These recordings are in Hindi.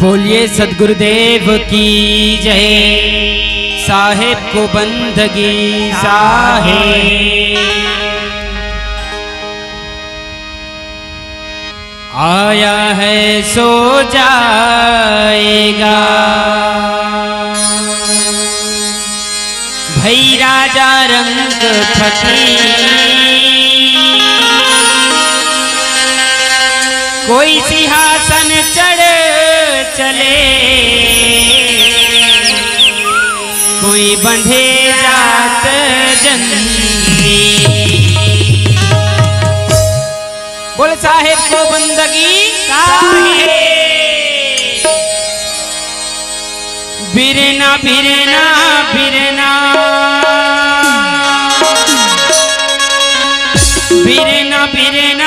बोलिए सद्गुरुदेव की जय। साहेब को बंदगी साहेब आया है सो जाएगा। भई राजा रंग फकीर कोई सिंहासन चढ़ चले, कोई बंधे जात जंजीर। बोल साहेब को बंदगी साहेब। बिरना बिरना बिरना बिरना बिरना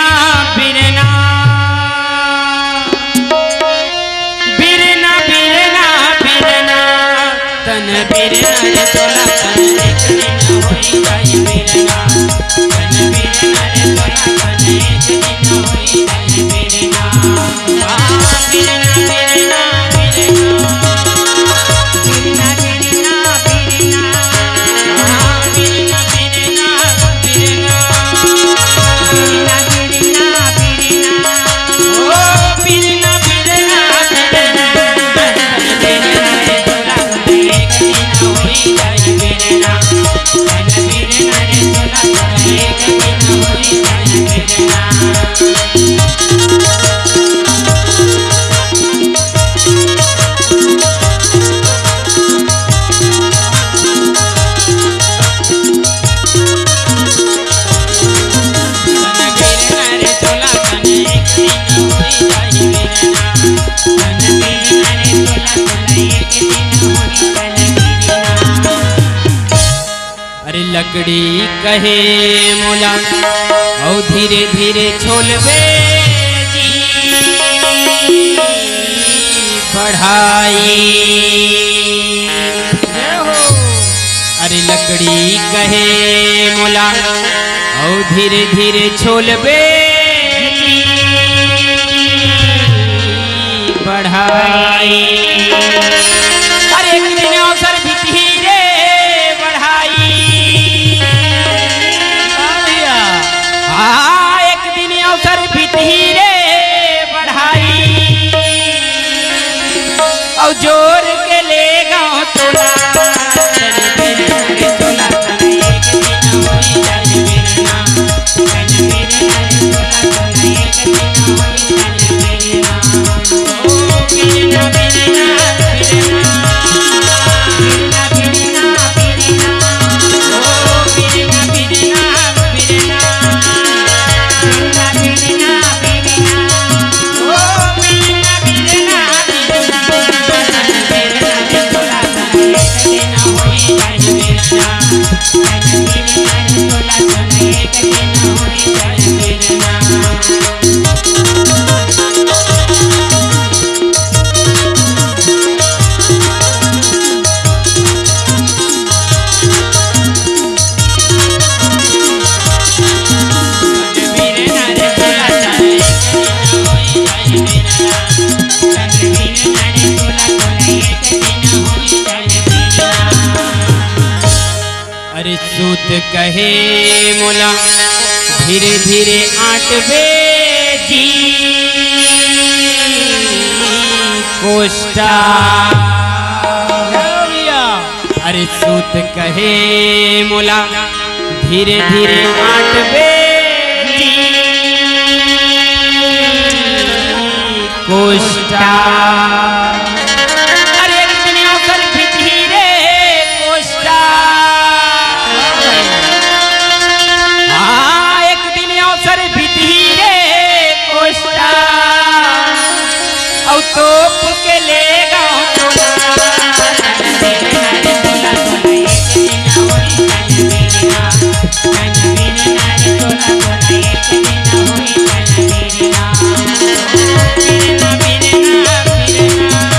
बिरना तन बिरना रे तोला तन एक दिन होई जाई बिरना। तन बिरना रे तोला तन एक दिन होई जाई बिरना। बिरना बिरना बिरना बिरना बिरना बिरना बिरना बिरना बिरना बिरना बिरना बिरना ओ बिरना बिरना बिरना बिरना रे तोला एक दिन होई जाई बिरना। तन बिरना रे तोला तन एक दिन होई जाई बिरना। लकड़ी कहे मोला और धीरे धीरे छोलबे जी बढ़ाई। अरे लकड़ी कहे मोला और धीरे धीरे छोलबे जी बढ़ाई। अरे एक दिन अवसर भी धीरे बढ़ाई। एक दिन अवसर भी धीरे बढ़ाई और जोर के ले गाँव तोला। तन बिरना रे तोला तन एक दिन होई जाई बिरना। तन बिरना रे तोला तन एक दिन होई जाई बिरना। ओ बिरना बिरना बिरना बिरना बिरना बिरना ओ बिरना बिरना बिरना बिरना बिरना बिरना ओ बिरना बिरना बिरना। तन बिरना रे तोला तन एक दिन होई जाई बिरना। तन बिरना रे तोला तन एक दिन होई जाई बिरना। अरे सूत कहे मोला धीरे धीरे आटबे जी कोष्टा। अरे सूत कहे मोला धीरे धीरे आटबे जी कोष्टा। अरे एक दिन अवसर भी धीरे कोष्टा। एक दिन अवसर भी धीरे कोष्टा और तोप के ले गाँव तोला। तन बिरना रे तोला तन एक दिन होई जाई बिरना। तन बिरना रे तोला तन एक दिन होई जाई बिरना। बिरना बिरना बिरना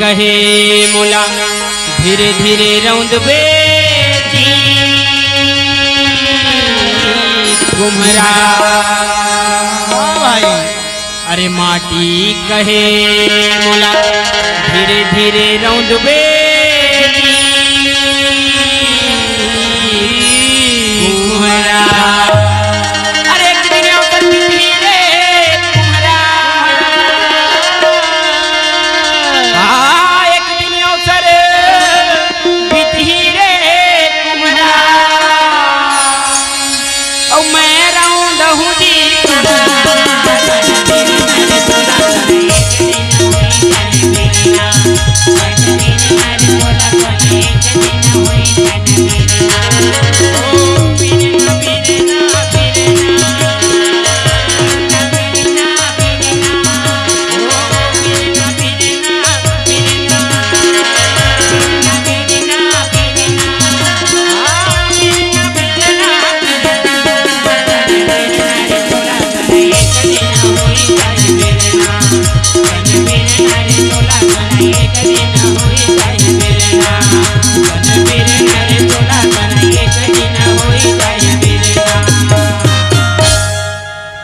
कहे मोला धीरे धीरे रौंद बेटी कुम्हरा भाई अरे माटी कहे मोला धीरे धीरे रौंद बेटी कुम्हरा अरे एक दिन अवसर धीरे कुम्हरा हाँ एक दिन अवसर धीरे कुम्हरा और मैं रौंद हूँ जी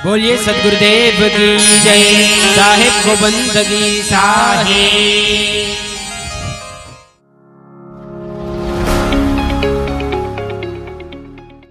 बोलिए सतगुरुदेव की जय। साहेब को बंदगी साहेब।